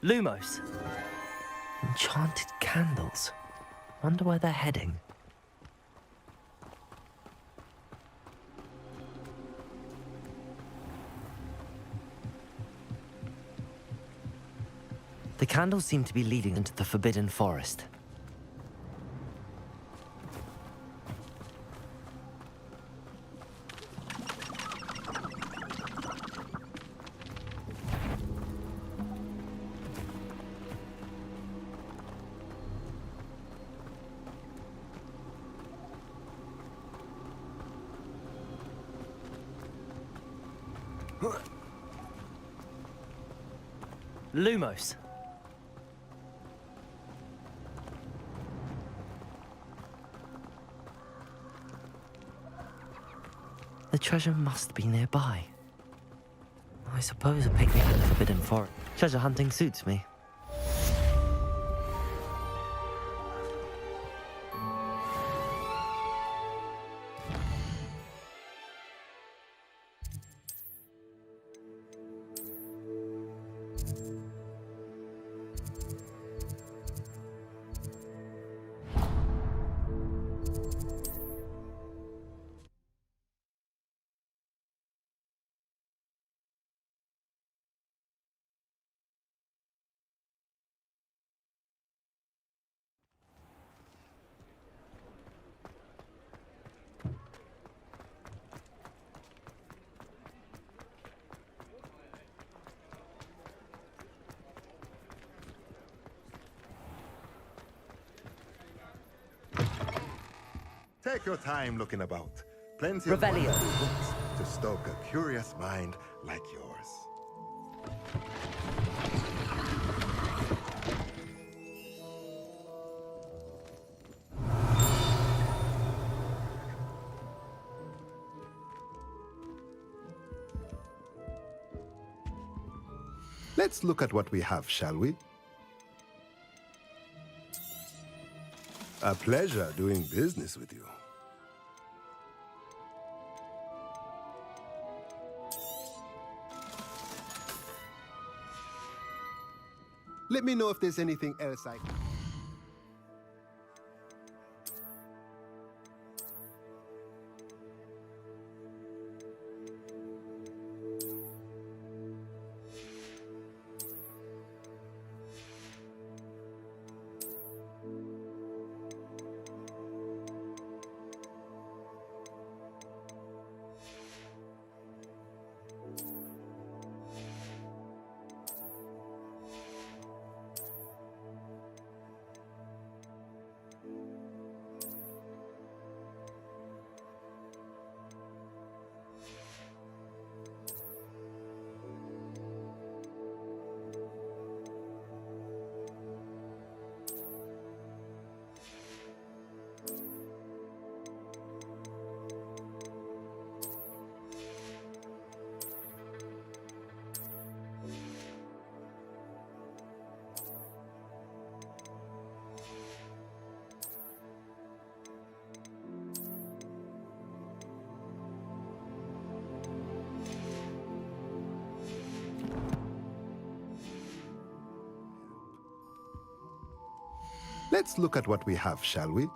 Lumos. Enchanted candles. Wonder where they're heading. The candles seem to be leading into the Forbidden Forest. Lumos. The treasure must be nearby. I suppose a picnic in the Forbidden Forest. Treasure hunting suits me. Take your time looking about. Plenty Revelio. of wonderful books to stoke a curious mind like yours. Let's look at what we have, shall we? A pleasure doing business with you. Let me know if there's anything else I can... Let's look at what we have, shall we?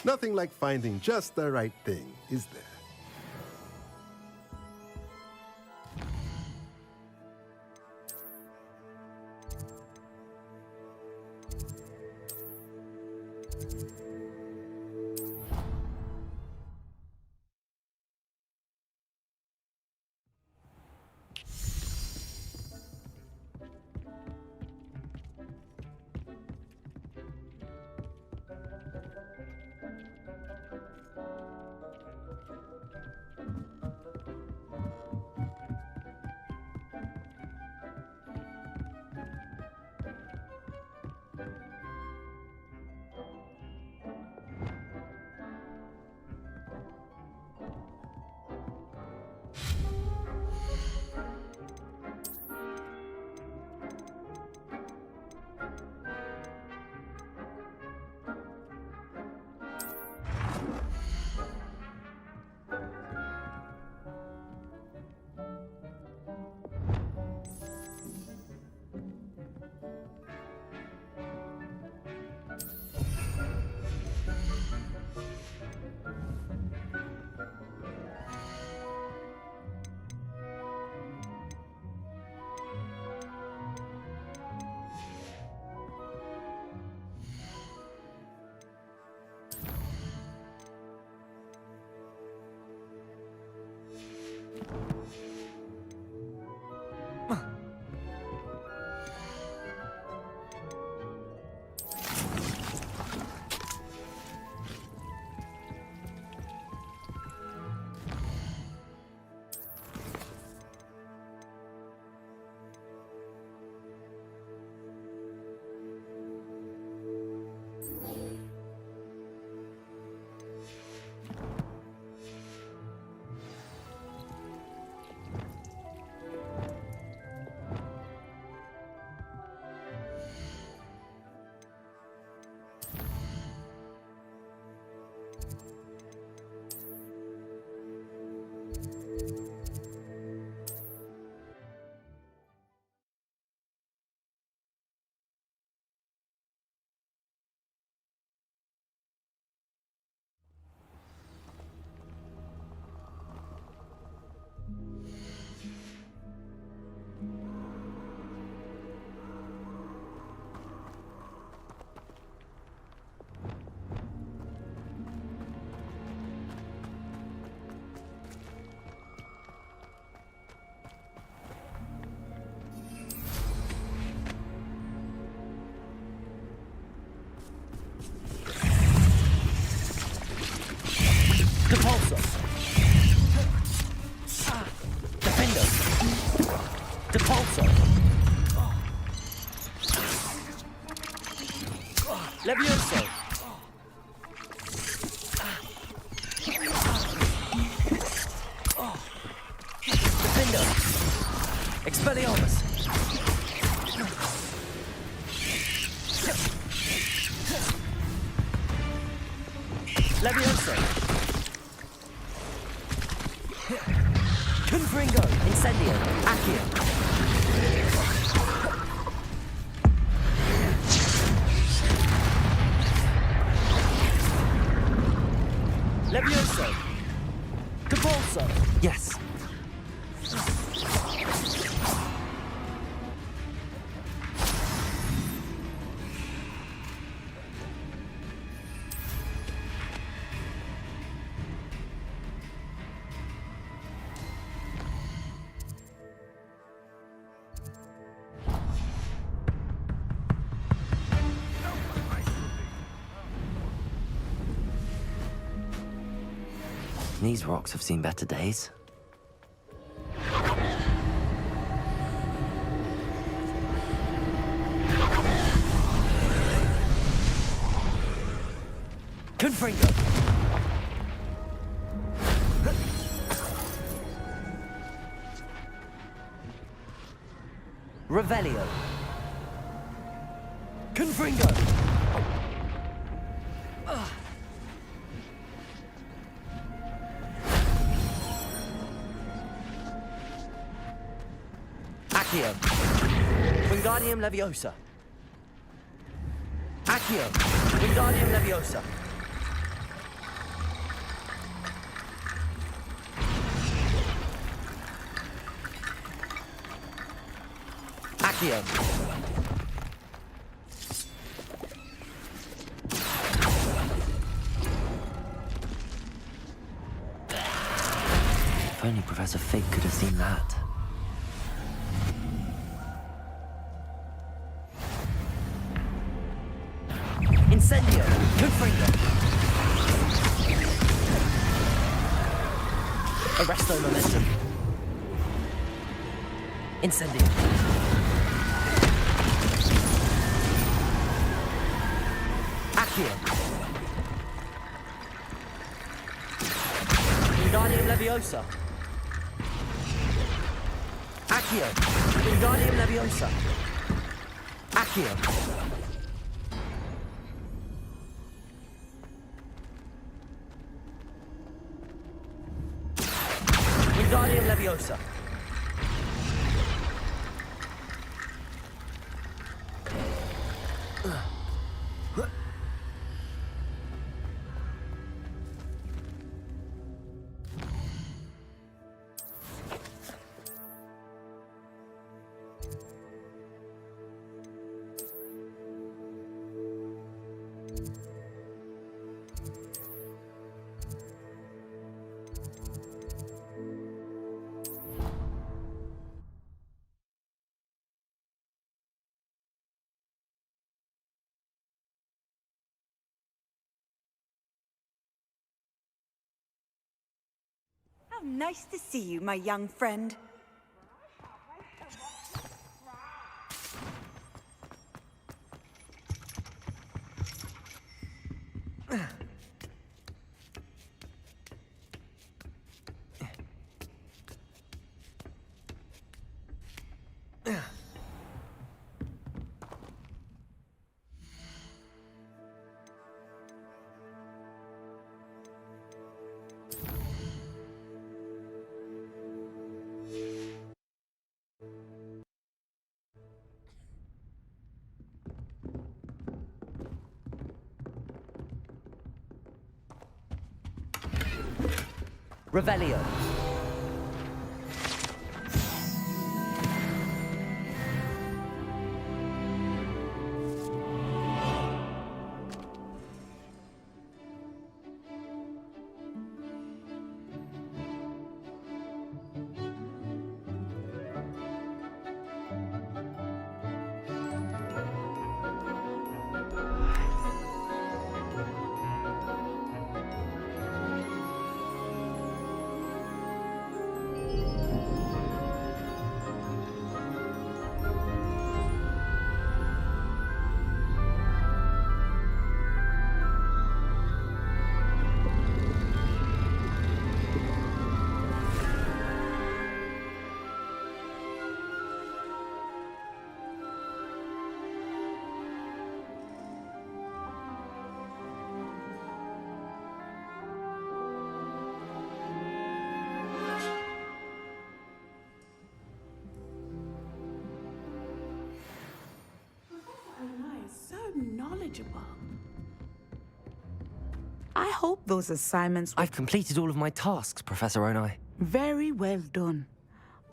Nothing like finding just the right thing, is there? Depulso. Defender. Depulso. Levioso. Defender. Expelliarmus. Levioso. Confringo. Incendio. Accio. Levioso. Depulso. Yes. These rocks have seen better days. Confringo. Revelio. Confringo. Accio. Wingardium Leviosa. Accio. Wingardium Leviosa. Accio. If only Professor Fig could have seen that. Incendio. Confringo. Arresto momentum. Incendio. Accio. Wingardium Leviosa. Accio. Wingardium Leviosa. Accio. Wingardium Leviosa. How nice to see you, my young friend. Revelio. Knowledgeable. I hope those assignments were I've completed all of my tasks, Professor Onai. very well done.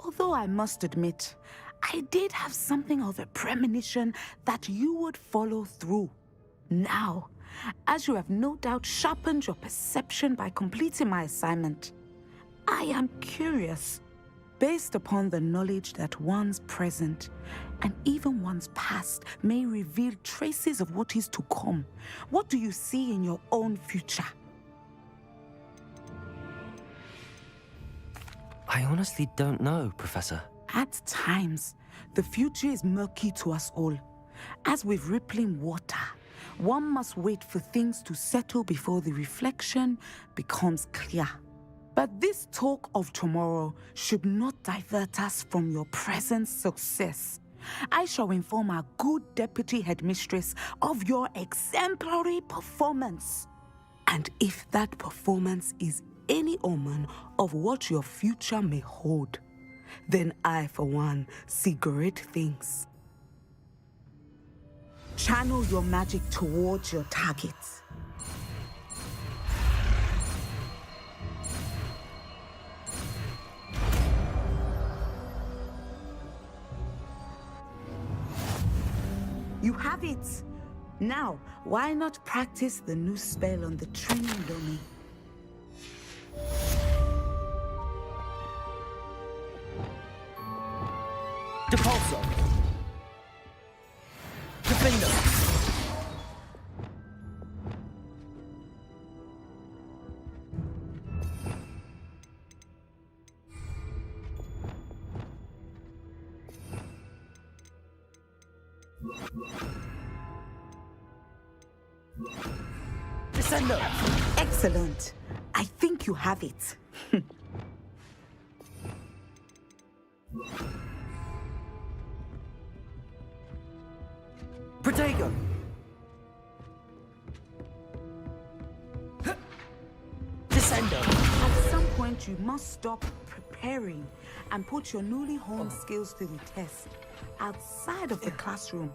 Although I must admit, I did have something of a premonition that you would follow through. Now, as you have no doubt sharpened your perception by completing my assignment, I am curious. Based upon the knowledge that one's present and even one's past may reveal traces of what is to come, what do you see in your own future? I honestly don't know, Professor. At times, the future is murky to us all. As with rippling water, one must wait for things to settle before the reflection becomes clear. But this talk of tomorrow should not divert us from your present success. I shall inform our good deputy headmistress of your exemplary performance. And if that performance is any omen of what your future may hold, then I, for one, see great things. Channel your magic towards your targets. You have it! Now, why not practice the new spell on the training dummy? Depulso. Defender. Descender. Excellent. I think you have it. Protego. Descender. At some point, you must stop preparing and put your newly honed skills to the test outside of the classroom.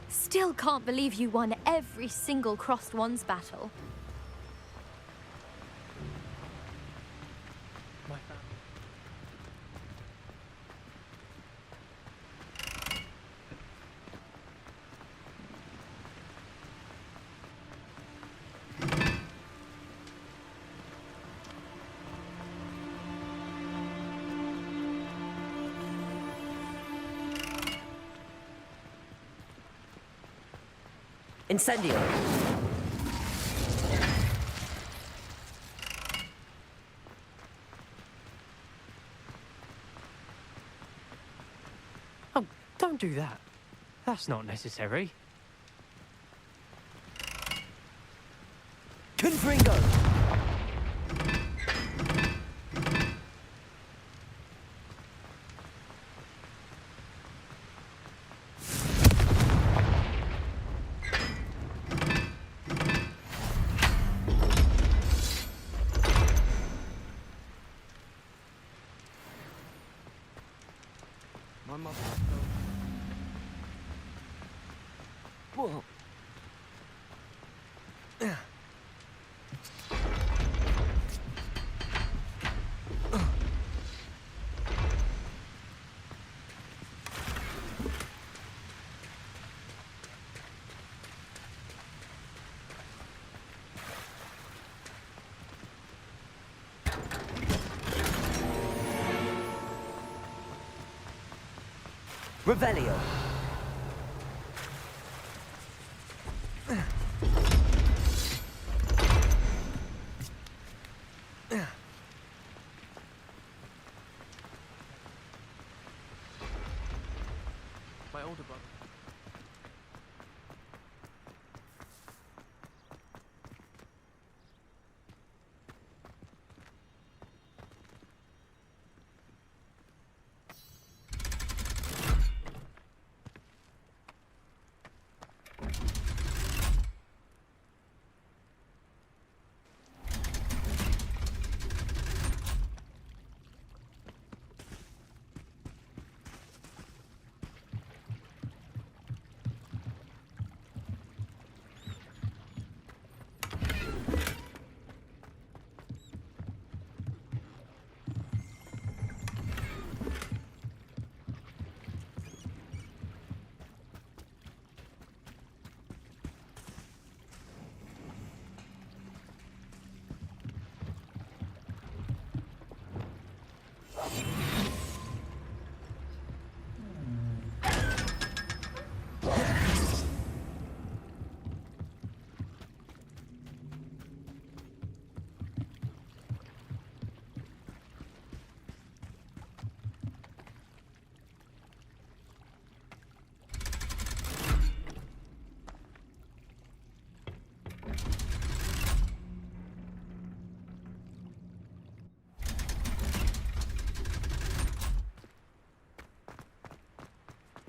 Still can't believe you won every single Crossed Ones battle. Incendio. Oh, don't do that. That's not necessary. Confringo. My mother. Whoa. Revelio. My older brother.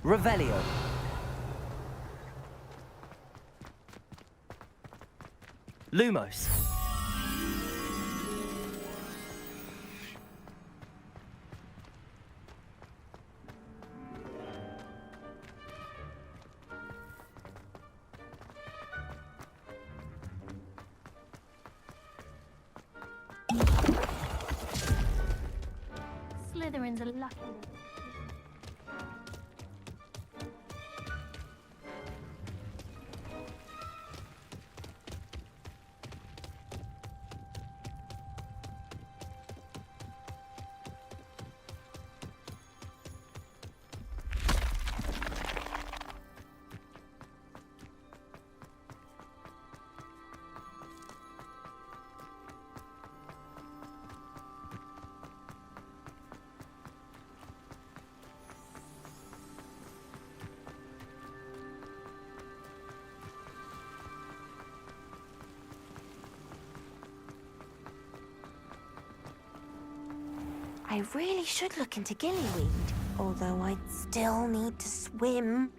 Revelio. Lumos. Slytherin's a lucky. I really should look into gillyweed, although I'd still need to swim.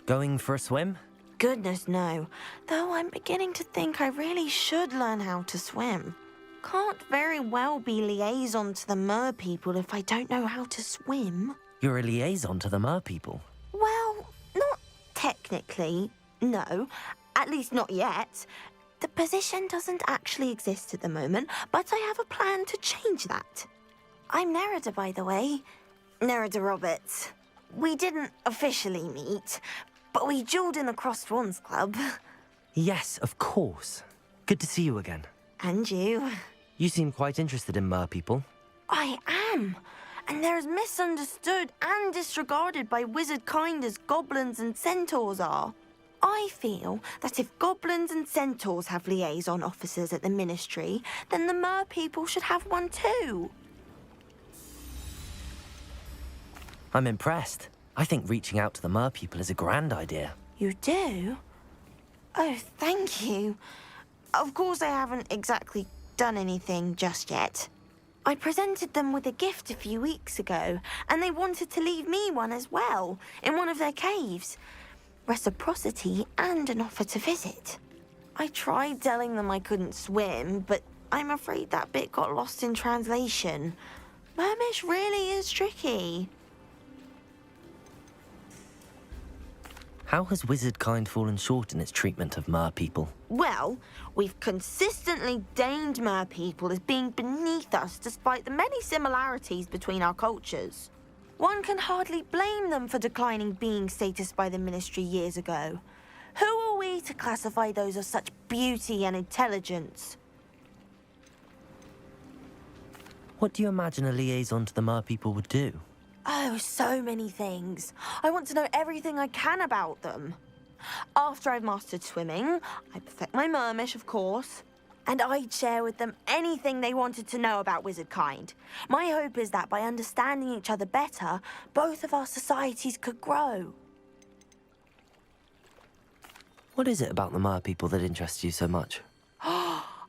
Going for a swim? Goodness, no. Though I'm beginning to think I really should learn how to swim. Can't very well be liaison to the mer people if I don't know how to swim. You're a liaison to the mer people. Well, not technically, no. At least not yet. The position doesn't actually exist at the moment, but I have a plan to change that. I'm Nerida, by the way. Nerida Roberts. We didn't officially meet, but we duelled in the Crossed Swans Club. Yes, of course. Good to see you again. And you. You seem quite interested in mer people. I am. And they're as misunderstood and disregarded by wizard kind as goblins and centaurs are. I feel that if goblins and centaurs have liaison officers at the Ministry, then the mer people should have one too. I'm impressed. I think reaching out to the mer people is a grand idea. You do? Oh, thank you. Of course I haven't exactly done anything just yet. I presented them with a gift a few weeks ago, and they wanted to leave me one as well, in one of their caves. Reciprocity and an offer to visit. I tried telling them I couldn't swim, but I'm afraid that bit got lost in translation. Mermish really is tricky. How has wizard kind fallen short in its treatment of mer people? Well, we've consistently deigned mer people as being beneath us despite the many similarities between our cultures. One can hardly blame them for declining being status by the Ministry years ago. Who are we to classify those of such beauty and intelligence? What do you imagine a liaison to the mer people would do? Oh, so many things. I want to know everything I can about them. After I've mastered swimming, I perfect my mermish, of course. And I'd share with them anything they wanted to know about wizard kind. My hope is that by understanding each other better, both of our societies could grow. What is it about the mer people that interests you so much?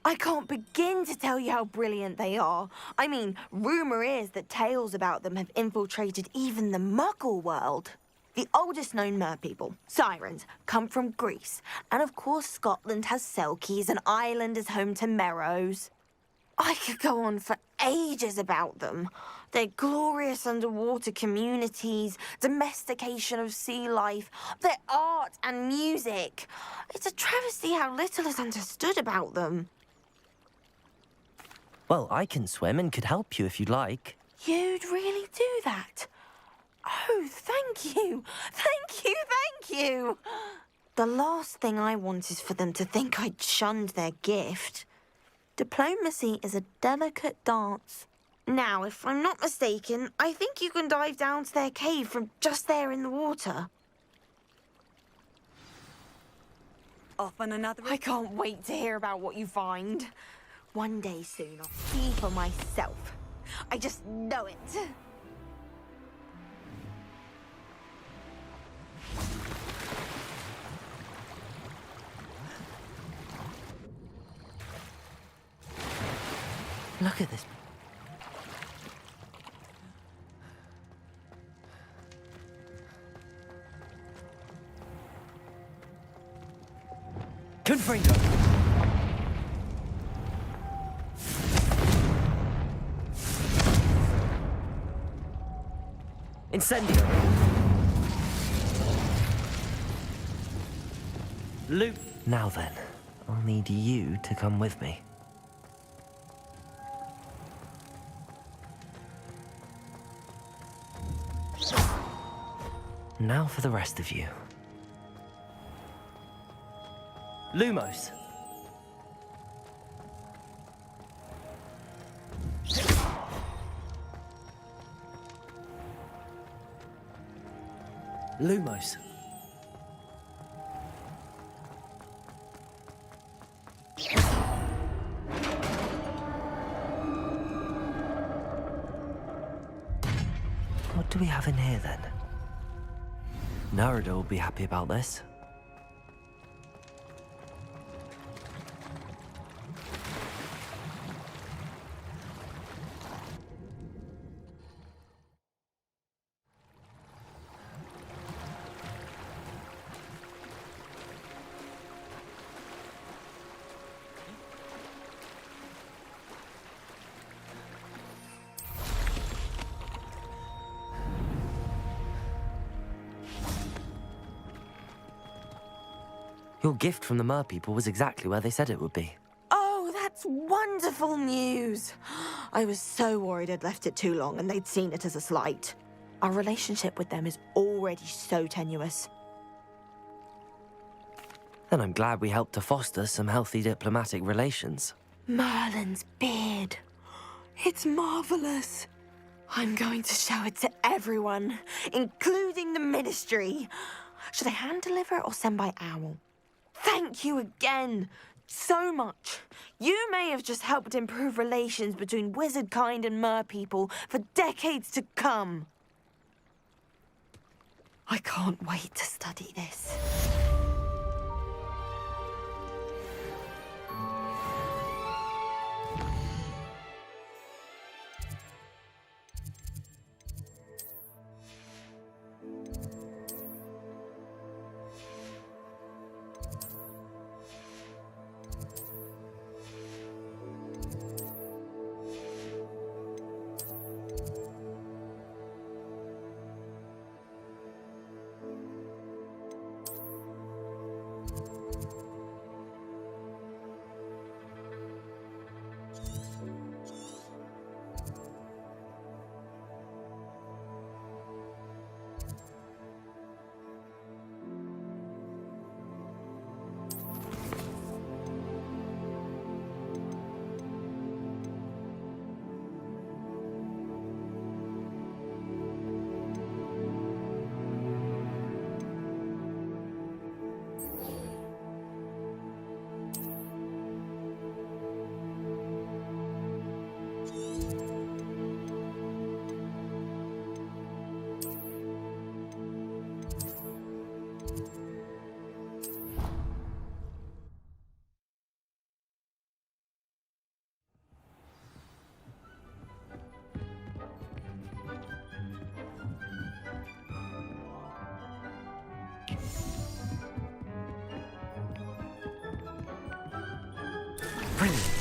I can't begin to tell you how brilliant they are. I mean, rumour is that tales about them have infiltrated even the Muggle world. The oldest known mer people, sirens, come from Greece. And of course Scotland has Selkies and Ireland is home to Merrows. I could go on for ages about them. Their glorious underwater communities, domestication of sea life, their art and music. It's a travesty how little is understood about them. Well, I can swim and could help you if you'd like. You'd really do that? Oh, thank you. Thank you, thank you. The last thing I want is for them to think I'd shunned their gift. Diplomacy is a delicate dance. Now, if I'm not mistaken, I think you can dive down to their cave from just there in the water. Off on another... I can't wait to hear about what you find. One day soon, I'll see for myself. I just know it. Look at this. Confringo. Incendio. Loop. Now then, I'll need you to come with me. Now for the rest of you. Lumos. Lumos. What do we have in here then? Narada will be happy about this. Your gift from the Mer people was exactly where they said it would be. Oh, that's wonderful news. I was so worried I'd left it too long and they'd seen it as a slight. Our relationship with them is already so tenuous. Then I'm glad we helped to foster some healthy diplomatic relations. Merlin's beard. It's marvelous. I'm going to show it to everyone, including the Ministry. Should I hand deliver it or send by owl? Thank you again so much. You may have just helped improve relations between wizard kind and mer people for decades to come. I can't wait to study this. Brilliant.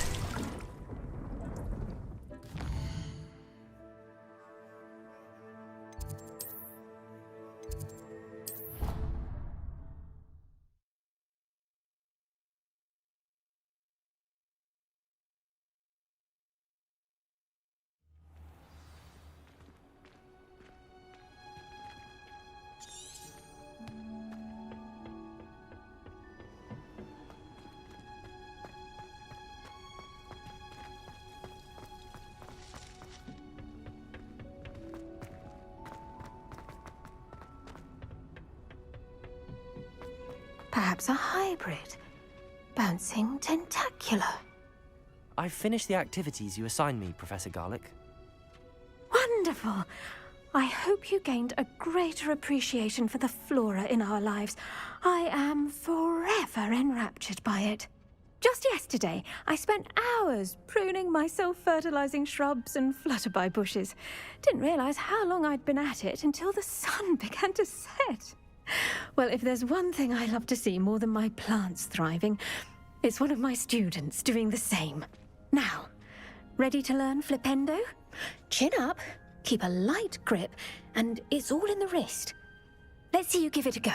Perhaps a hybrid. Bouncing tentacular. I've finished the activities you assigned me, Professor Garlick. Wonderful. I hope you gained a greater appreciation for the flora in our lives. I am forever enraptured by it. Just yesterday, I spent hours pruning my self-fertilizing shrubs and flutterby bushes. Didn't realize how long I'd been at it until the sun began to set. Well, Well, if there's one thing I love to see more than my plants thriving, it's one of my students doing the same. Now, ready to learn Flipendo? Chin up, keep a light grip, and it's all in the wrist. Let's see you give it a go.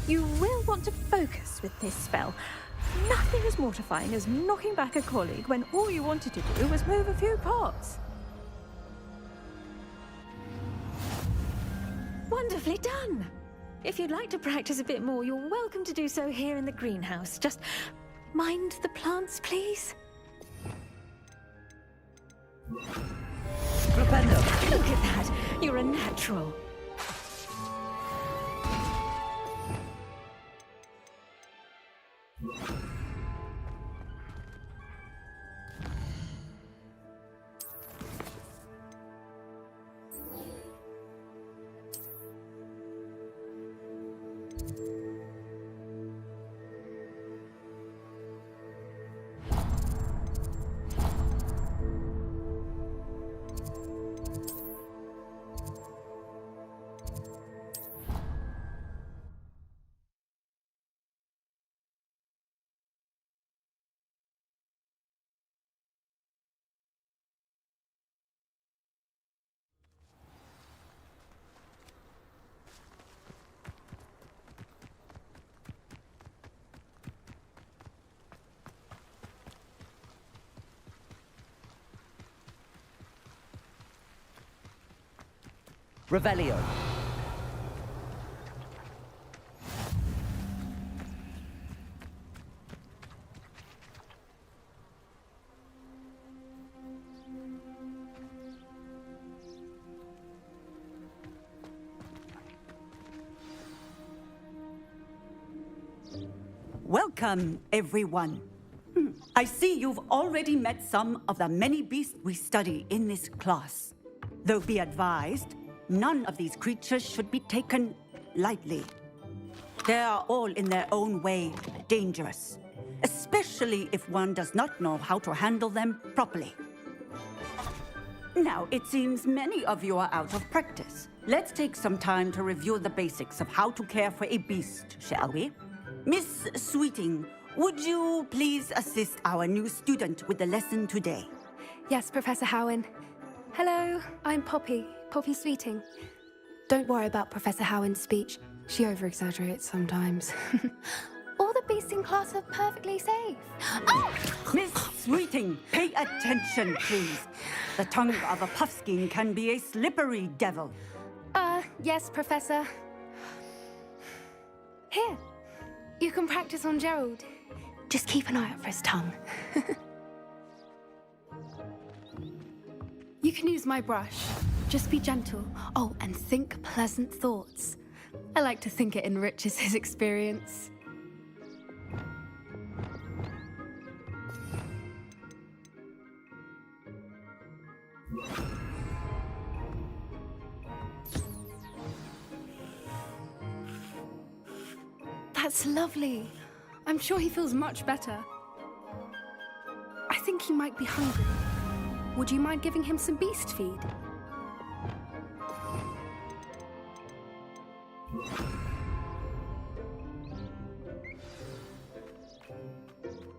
You will want to focus with this spell. Nothing as mortifying as knocking back a colleague when all you wanted to do was move a few pots. Wonderfully done! If you'd like to practice a bit more, you're welcome to do so here in the greenhouse. Just mind the plants, please. Flipendo! Look at that! You're a natural. Revelio. Welcome, everyone. I see you've already met some of the many beasts we study in this class. Though be advised, none of these creatures should be taken lightly. They are all in their own way dangerous, especially if one does not know how to handle them properly. Now, it seems many of you are out of practice. Let's take some time to review the basics of how to care for a beast, shall we? Miss Sweeting, would you please assist our new student with the lesson today? Yes, Professor Howen. Hello, I'm Poppy Sweeting. Don't worry about Professor Howen's speech. She over-exaggerates sometimes. All the beasts in class are perfectly safe. Oh! Miss Sweeting, pay attention, please. The tongue of a puffskein can be a slippery devil. Yes, Professor. Here, you can practice on Gerald. Just keep an eye out for his tongue. You can use my brush. Just be gentle. Oh, and think pleasant thoughts. I like to think it enriches his experience. That's lovely. I'm sure he feels much better. I think he might be hungry. Would you mind giving him some beast feed?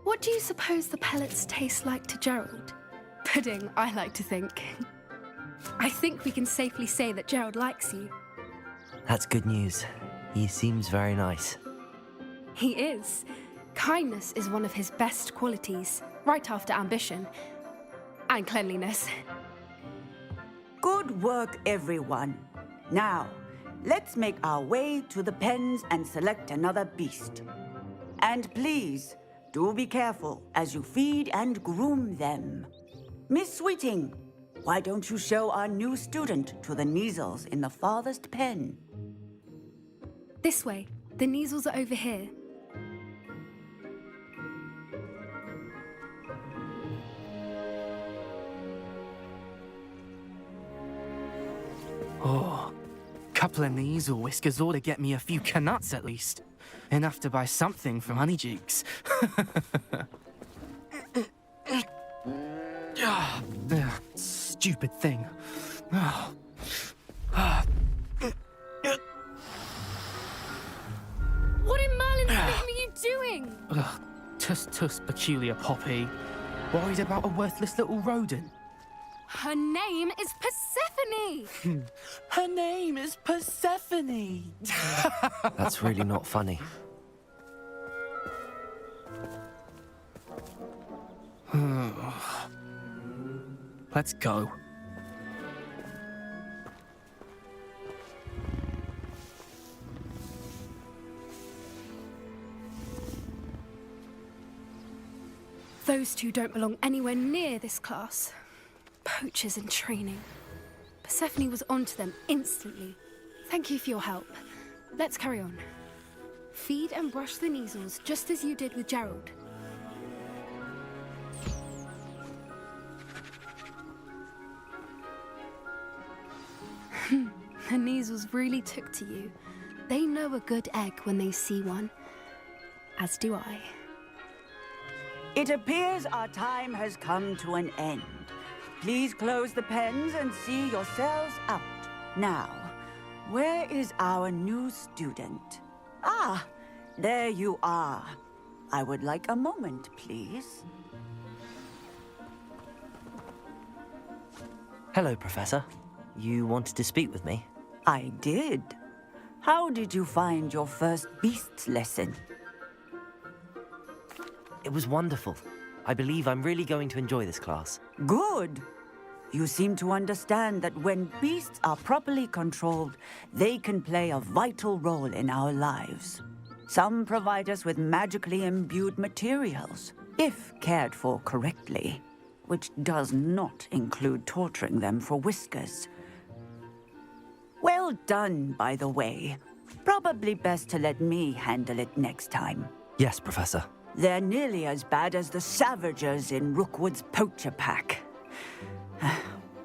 What do you suppose the pellets taste like to Gerald? Pudding, I like to think. I think we can safely say that Gerald likes you. That's good news. He seems very nice. He is. Kindness is one of his best qualities, right after ambition. And cleanliness. Good work, everyone. Now, let's make our way to the pens and select another beast. And please, do be careful as you feed and groom them. Miss Sweeting, why don't you show our new student to the Neasels in the farthest pen? This way. The Neasels are over here. Oh, couple of Neasel whiskers ought to get me a few canuts at least. Enough to buy something from Honeydukes. Stupid thing. doing? Ugh, tuss, peculiar Poppy. Worried about a worthless little rodent? Her name is Persephone! Her name is Persephone! That's really not funny. Let's go. Those two don't belong anywhere near this class. Poachers in training. Persephone was onto them instantly. Thank you for your help. Let's carry on. Feed and brush the Neasels just as you did with Gerald. The Neasels really took to you. They know a good egg when they see one. As do I. It appears our time has come to an end. Please close the pens and see yourselves out. Now, where is our new student? Ah, there you are. I would like a moment, please. Hello, Professor. You wanted to speak with me? I did. How did you find your first beasts lesson? It was wonderful. I believe I'm really going to enjoy this class. Good. You seem to understand that when beasts are properly controlled, they can play a vital role in our lives. Some provide us with magically imbued materials, if cared for correctly, which does not include torturing them for whiskers. Well done, by the way. Probably best to let me handle it next time. Yes, Professor. They're nearly as bad as the Savagers in Rookwood's poacher pack.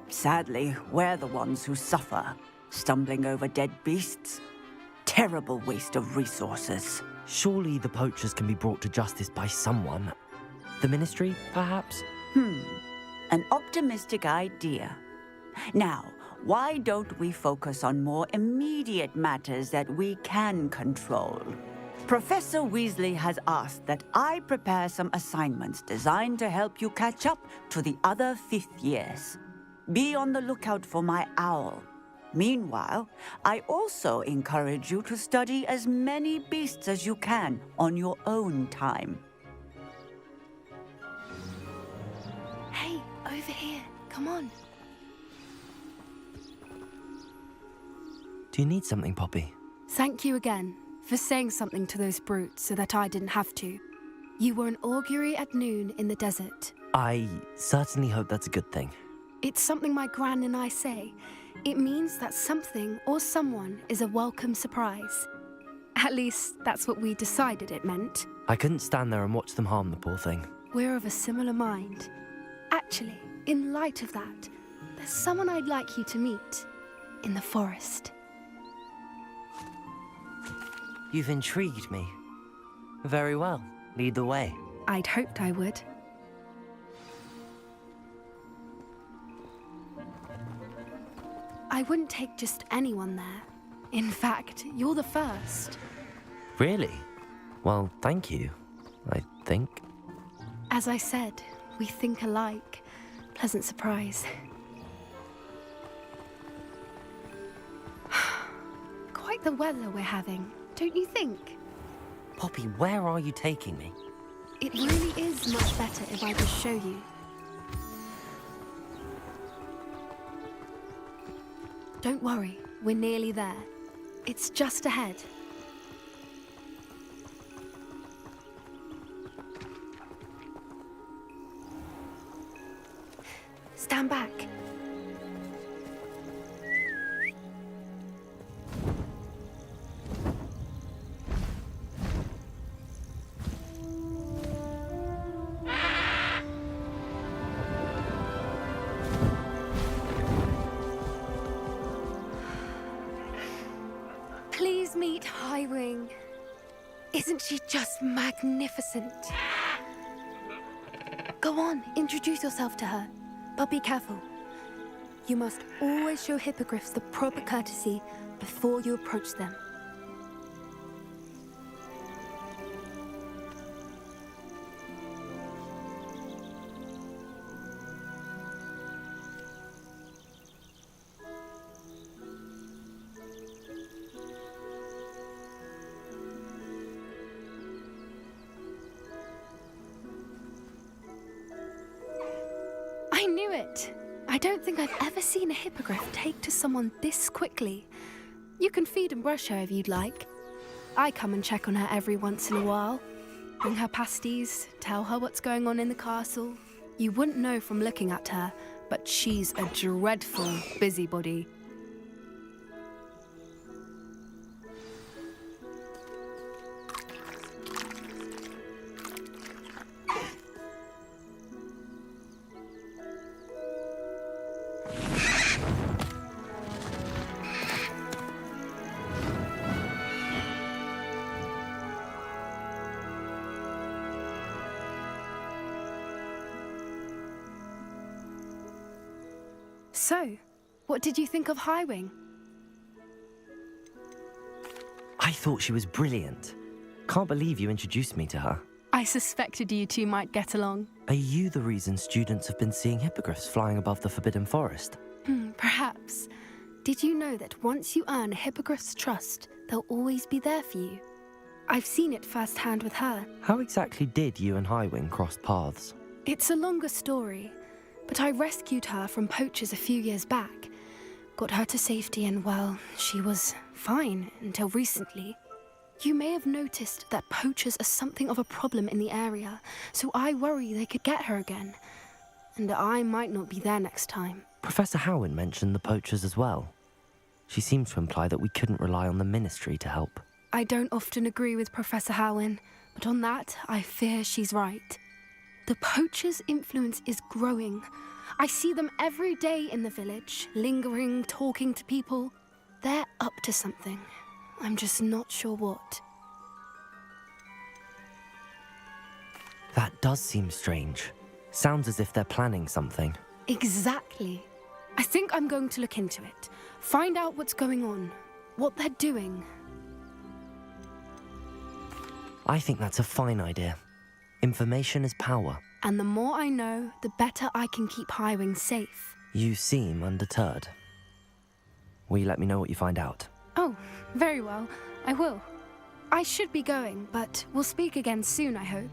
Sadly, we're the ones who suffer, stumbling over dead beasts. Terrible waste of resources. Surely the poachers can be brought to justice by someone. The Ministry, perhaps? An optimistic idea. Now, why don't we focus on more immediate matters that we can control? Professor Weasley has asked that I prepare some assignments designed to help you catch up to the other 5th years. Be on the lookout for my owl. Meanwhile, I also encourage you to study as many beasts as you can on your own time. Hey, over here. Come on. Do you need something, Poppy? Thank you again for saying something to those brutes so that I didn't have to. You were an augury at noon in the desert. I certainly hope that's a good thing. It's something my gran and I say. It means that something or someone is a welcome surprise. At least, that's what we decided it meant. I couldn't stand there and watch them harm the poor thing. We're of a similar mind. Actually, in light of that, there's someone I'd like you to meet in the forest. You've intrigued me. Very well. Lead the way. I'd hoped I would. I wouldn't take just anyone there. In fact, you're the first. Really? Well, thank you, I think. As I said, we think alike. Pleasant surprise. Quite the weather we're having, don't you think? Poppy, where are you taking me? It really is much better if I just show you. Don't worry, we're nearly there. It's just ahead. Stand back. Please meet Highwing. Isn't she just magnificent? Go on, introduce yourself to her. But be careful. You must always show hippogriffs the proper courtesy before you approach them. I knew it. I don't think I've ever seen a hippogriff take to someone this quickly. You can feed and brush her if you'd like. I come and check on her every once in a while. Bring her pasties, tell her what's going on in the castle. You wouldn't know from looking at her, but she's a dreadful busybody. So, what did you think of Highwing? I thought she was brilliant. Can't believe you introduced me to her. I suspected you two might get along. Are you the reason students have been seeing hippogriffs flying above the Forbidden Forest? Perhaps. Did you know that once you earn a hippogriff's trust, they'll always be there for you? I've seen it firsthand with her. How exactly did you and Highwing cross paths? It's a longer story, but I rescued her from poachers a few years back. Got her to safety and, well, she was fine until recently. You may have noticed that poachers are something of a problem in the area, so I worry they could get her again. And I might not be there next time. Professor Howin mentioned the poachers as well. She seemed to imply that we couldn't rely on the Ministry to help. I don't often agree with Professor Howin, but on that, I fear she's right. The poachers' influence is growing. I see them every day in the village, lingering, talking to people. They're up to something. I'm just not sure what. That does seem strange. Sounds as if they're planning something. Exactly. I think I'm going to look into it. Find out what's going on, what they're doing. I think that's a fine idea. Information is power. And the more I know, the better I can keep Highwing safe. You seem undeterred. Will you let me know what you find out? Oh, very well. I will. I should be going, but we'll speak again soon, I hope.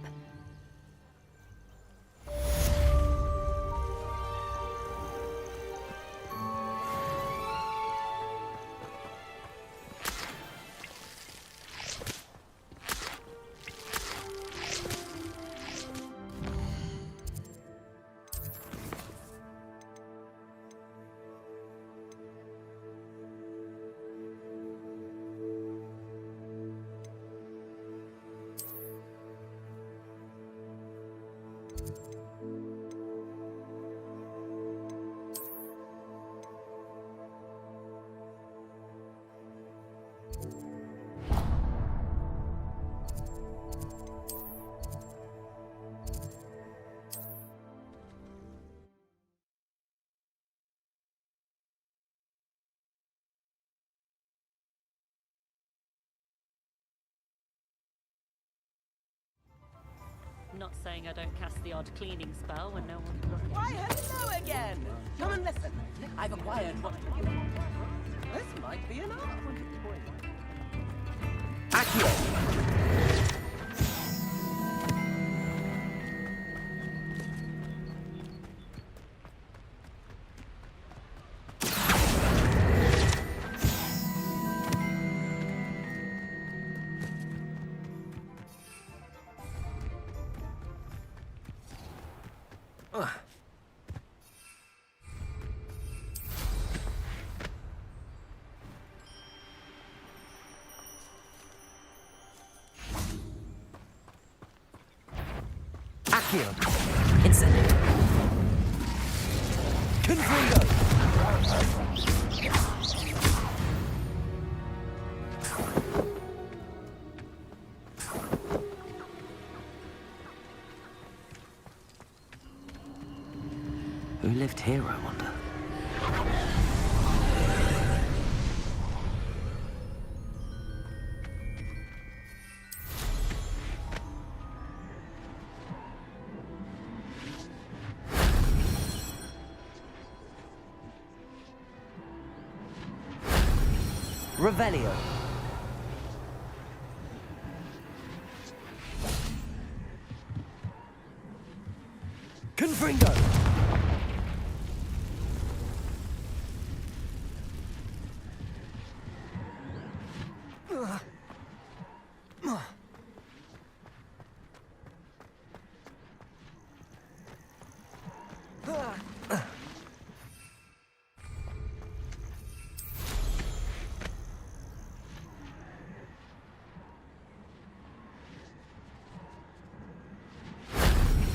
Not saying I don't cast the odd cleaning spell when no one's looking. Why, hello again! Come and listen. I've acquired what... This might be an art. Accio! Accio! Incendio! Confringo! Who lived here, I wonder? Revelio. Confringo.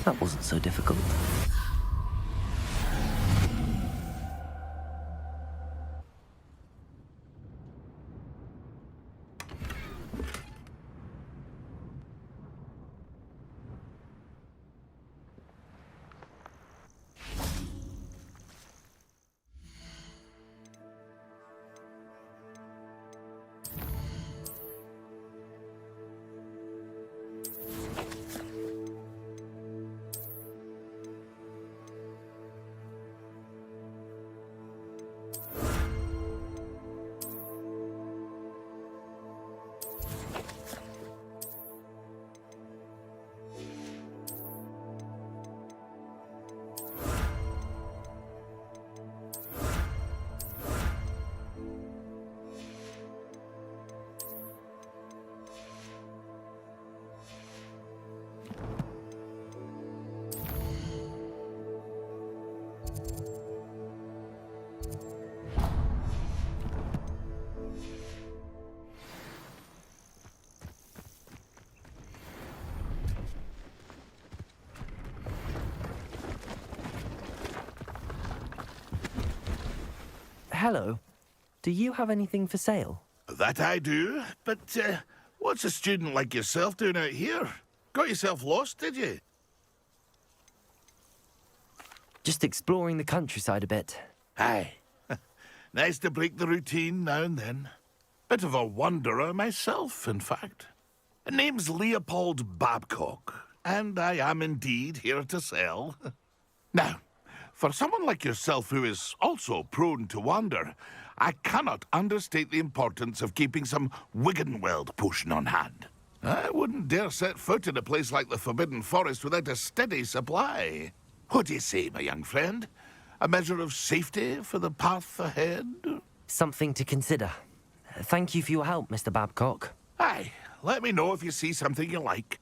That wasn't so difficult. Hello. Do you have anything for sale? That I do, but what's a student like yourself doing out here? Got yourself lost, did you? Just exploring the countryside a bit. Aye. Nice to break the routine now and then. Bit of a wanderer myself, in fact. Name's Leopold Babcock, and I am indeed here to sell. Now, for someone like yourself who is also prone to wander, I cannot understate the importance of keeping some Wiggenweld potion on hand. I wouldn't dare set foot in a place like the Forbidden Forest without a steady supply. What do you say, my young friend? A measure of safety for the path ahead? Something to consider. Thank you for your help, Mr. Babcock. Aye, let me know if you see something you like.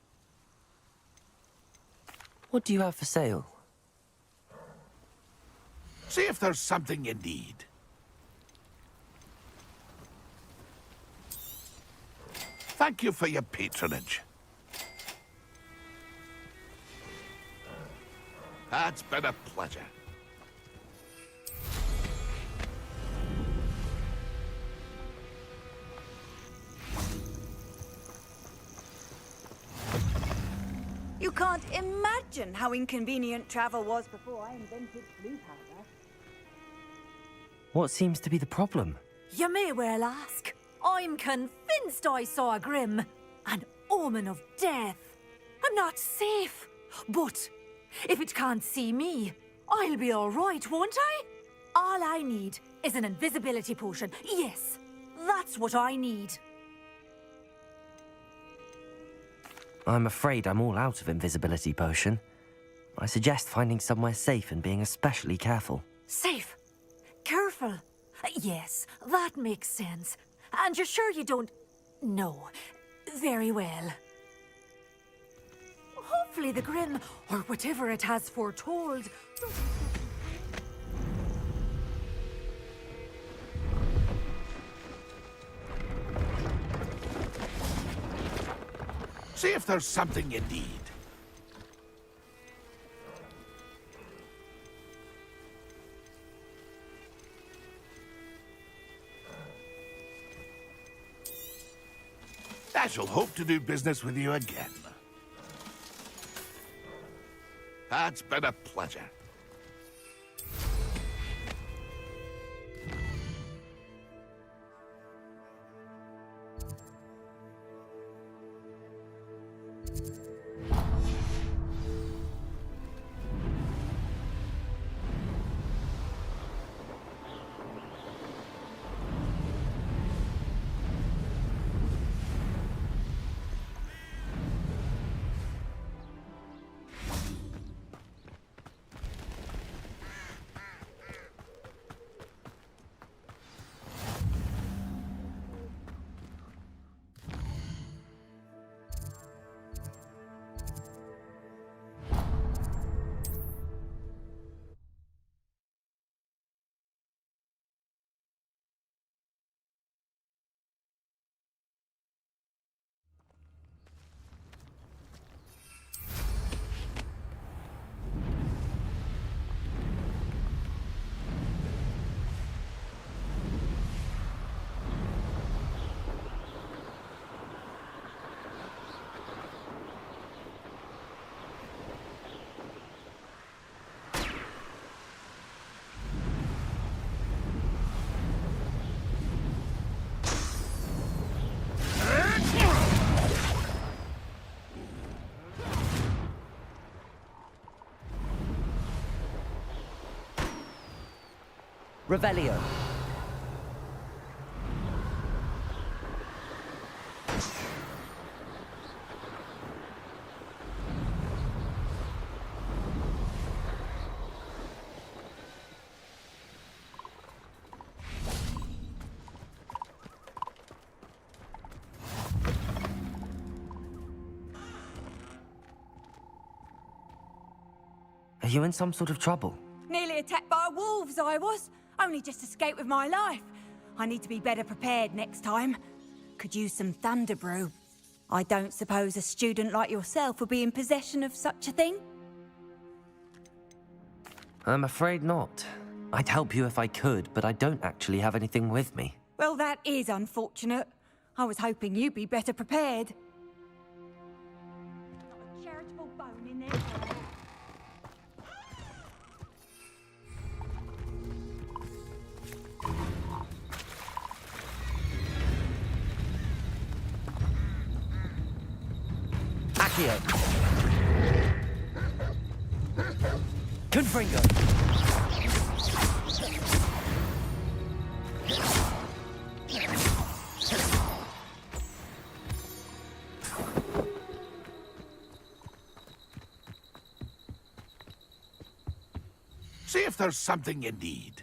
What do you have for sale? See if there's something you need. Thank you for your patronage. It's been a pleasure. You can't imagine how inconvenient travel was before I invented blue powder. What seems to be the problem? You may well ask. I'm convinced I saw a Grim, an omen of death. I'm not safe, but if it can't see me, I'll be all right, won't I? All I need is an invisibility potion. Yes, that's what I need. I'm afraid I'm all out of invisibility potion. I suggest finding somewhere safe and being especially careful. Safe? Careful? Yes, that makes sense. And you're sure you don't... No. Very well. Hopefully the Grim, or whatever it has foretold... See if there's something you need. I shall hope to do business with you again. It's been a pleasure. Revelio. Are you in some sort of trouble? Nearly attacked by wolves, I was. Only just escaped with my life. I need to be better prepared next time. Could use some thunder brew. I don't suppose a student like yourself would be in possession of such a thing? I'm afraid not. I'd help you if I could, but I don't actually have anything with me. Well, that is unfortunate. I was hoping you'd be better prepared. Not a charitable bone in there. Accio. Confringo. See if there's something you need.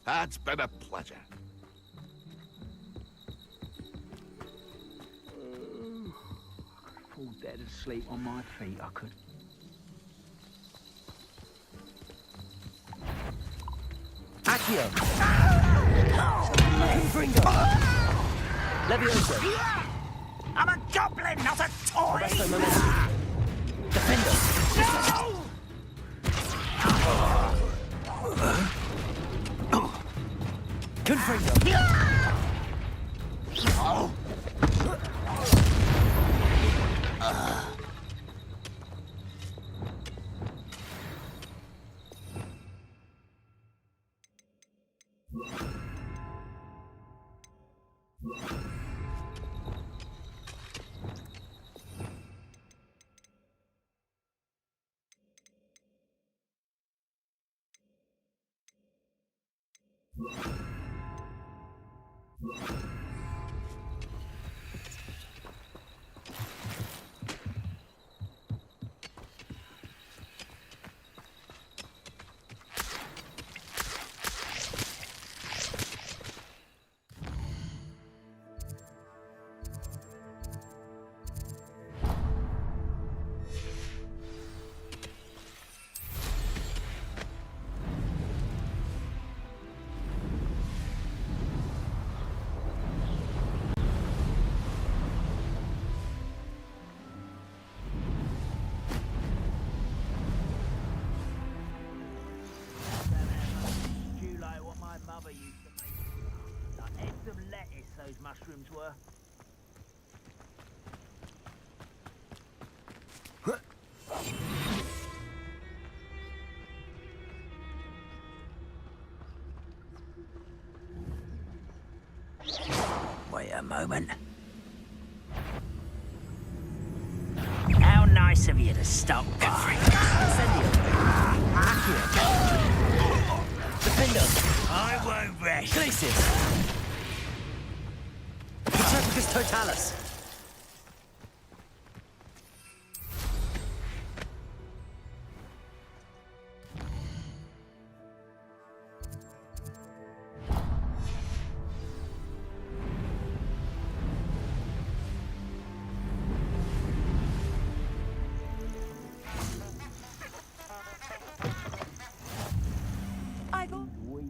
It's been a pleasure. Fall dead asleep on my feet, I could. Accio. Confringo. Levioso. I'm a goblin, not a toy! Arresto momentum. Defendo. No! Confringo. Those mushrooms were. Wait a moment. How nice of you to stop by. Incendio. Accio. Defendo. I won't rest. Glacius. Patroclus Totalis. I got Weak.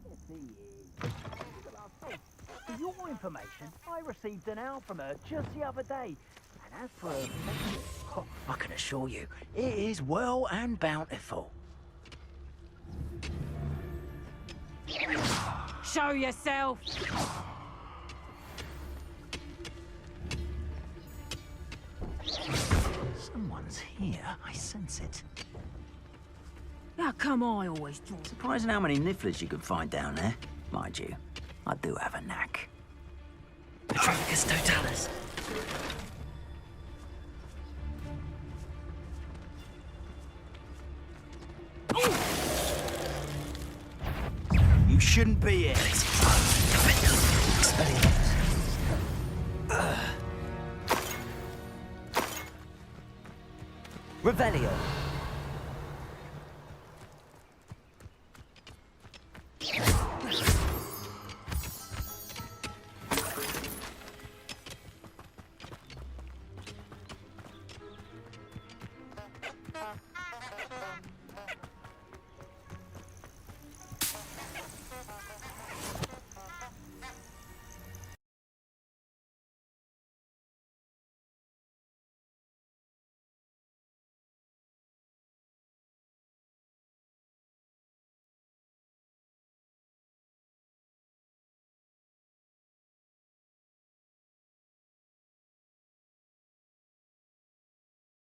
Yes, he is. For your information, I received an owl from her just the other day. And as for her oh, I can assure you, it is well and bountiful. Show yourself. Someone's here. I sense it. How come I always draw? Surprising how many nifflers you can find down there. Mind you, I do have a knack. Patroclus Totalis. shouldn't be here. Revelio.